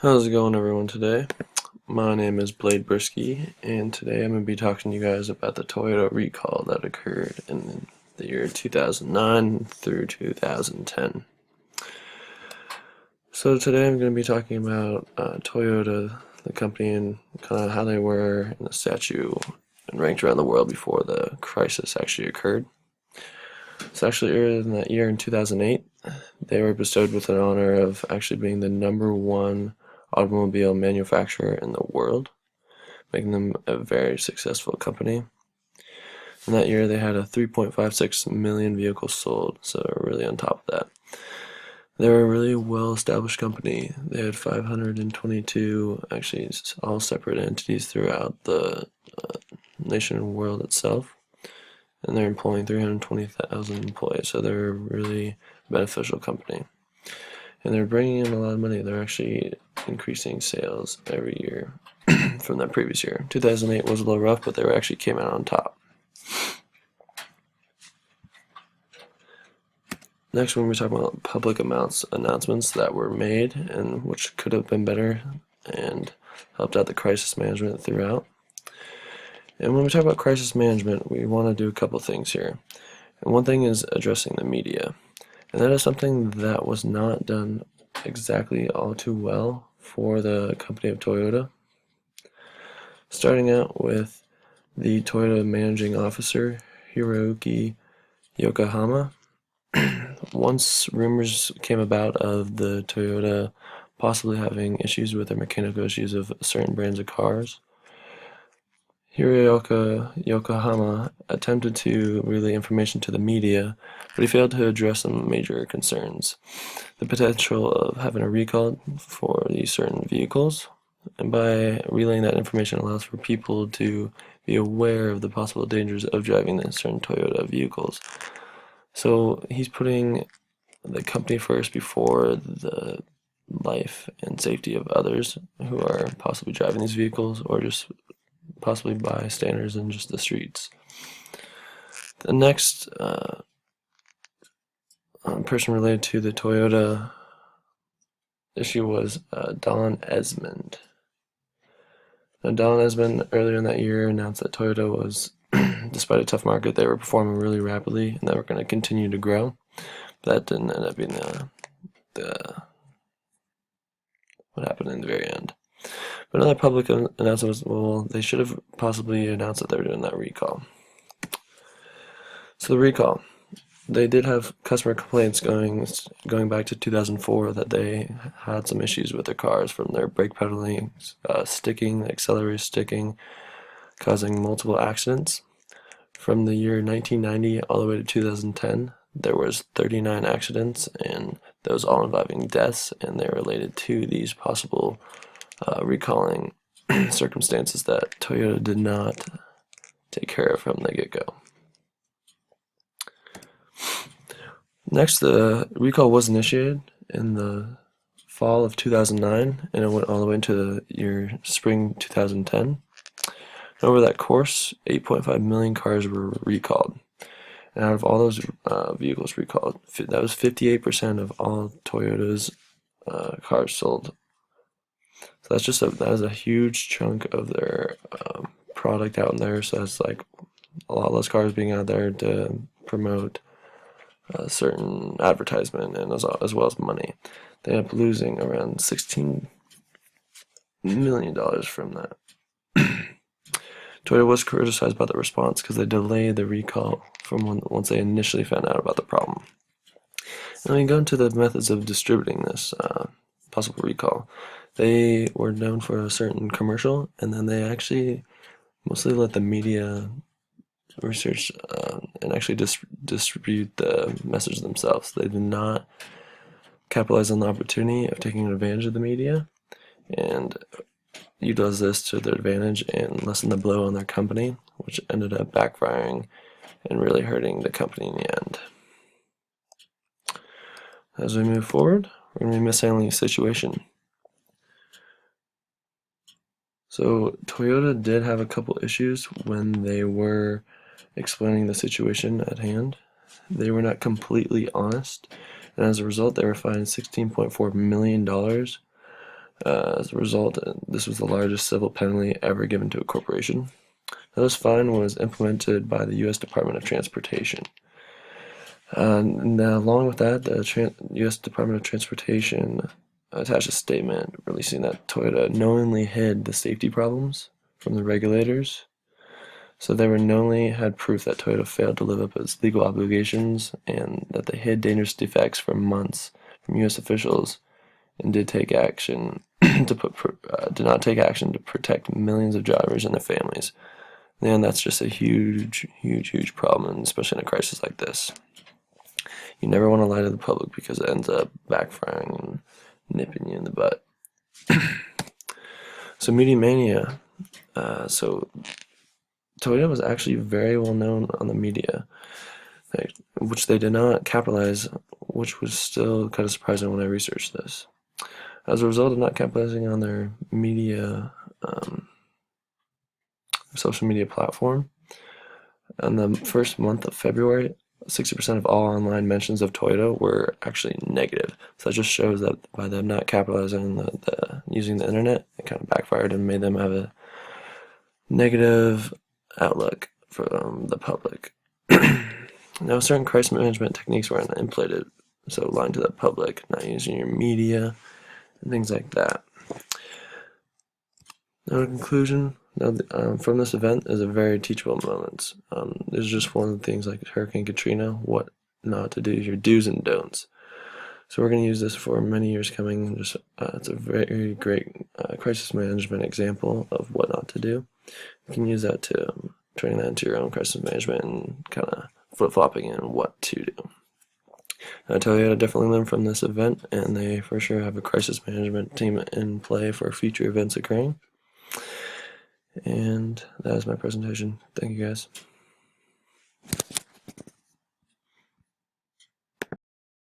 How's it going, everyone, today? My name is Blade Brisky, and today I'm going to be talking to you guys about the Toyota recall that occurred in the year 2009 through 2010. So today I'm going to be talking about Toyota, the company, and kind of how they were in the statue and ranked around the world before the crisis actually occurred. So actually earlier in that year, in 2008, they were bestowed with an honor of actually being the #1 automobile manufacturer in the world, making them a very successful company. In that year, they had a 3.56 million vehicles sold, so they're really on top of that. They were a really well-established company. They had 522, actually, all separate entities throughout the nation and world itself, and they're employing 320,000 employees, so they're a really beneficial company. And they're bringing in a lot of money. They're actually increasing sales every year from that previous year. 2008 was a little rough, but they actually came out on top. Next, when we talk about public announcements that were made and which could have been better and helped out the crisis management throughout. And when we talk about crisis management, we want to do a couple things here. And one thing is addressing the media. And that is something that was not done exactly all too well for the company of Toyota. Starting out with the Toyota managing officer, Hiroyuki Yokohama. Once rumors came about of the Toyota possibly having issues with their mechanical issues of certain brands of cars, Hiroyuki Yokohama attempted to relay information to the media, but he failed to address some major concerns. The potential of having a recall for these certain vehicles, and by relaying that information allows for people to be aware of the possible dangers of driving the certain Toyota vehicles. So he's putting the company first before the life and safety of others who are possibly driving these vehicles or just possibly bystanders in just the streets. The next person related to the Toyota issue was Don Esmond. Now, Don Esmond earlier in that year announced that Toyota was, despite a tough market, they were performing really rapidly and they were going to continue to grow. But that didn't end up being what happened in the very end. But another public announcement was, well, they should have possibly announced that they were doing that recall. So the recall, they did have customer complaints going back to 2004 that they had some issues with their cars from their brake pedaling, sticking, accelerator sticking, causing multiple accidents. From the year 1990 all the way to 2010, there was 39 accidents, and those all involving deaths, and they're related to these possible recalling circumstances that Toyota did not take care of from the get-go. Next, the recall was initiated in the fall of 2009, and it went all the way into the spring 2010. And over that course, 8.5 million cars were recalled. And out of all those vehicles recalled, that was 58% of all Toyota's cars sold. So that's just that is a huge chunk of their product out there. So that's like a lot less cars being out there to promote certain advertisement and as well as money. They end up losing around $16 million from that. Toyota was criticized by the response because they delayed the recall from once they initially found out about the problem. And we go into the methods of distributing this possible recall. They were known for a certain commercial, and then they actually mostly let the media research and actually distribute the message themselves. They did not capitalize on the opportunity of taking advantage of the media and utilize this to their advantage and lessen the blow on their company, which ended up backfiring and really hurting the company in the end. As we move forward, we're going to be mishandling the situation. So Toyota did have a couple issues when they were explaining the situation at hand. They were not completely honest, and as a result, they were fined $16.4 million As a result, this was the largest civil penalty ever given to a corporation. Now, this fine was implemented by the U.S. Department of Transportation. And along with that, the U.S. Department of Transportation attached a statement releasing that Toyota knowingly hid the safety problems from the regulators. So they knowingly had proof that Toyota failed to live up to its legal obligations and that they hid dangerous defects for months from U.S. officials and did take action did not take action to protect millions of drivers and their families. And that's just a huge, huge, huge problem, especially in a crisis like this. You never want to lie to the public because it ends up backfiring and nipping you in the butt. So Media Mania. So Toyota was actually very well known on the media, which they did not capitalize, which was still kind of surprising when I researched this. As a result of not capitalizing on their media, social media platform, in the first month of February, 60% of all online mentions of Toyota were actually negative. So that just shows that by them not capitalizing on using the internet, it kind of backfired and made them have a negative outlook from the public. Now, certain crisis management techniques were implemented, so lying to the public, not using your media, and things like that. Now, in conclusion, from this event is a very teachable moment. There's just one of the things like Hurricane Katrina, what not to do, your do's and don'ts. So we're going to use this for many years coming. Just it's a very great crisis management example of what not to do. You can use that to turn that into your own crisis management and kind of flip-flopping in what to do. Toyota definitely learned from this event, and they for sure have a crisis management team in play for future events occurring. And that is my presentation. Thank you guys.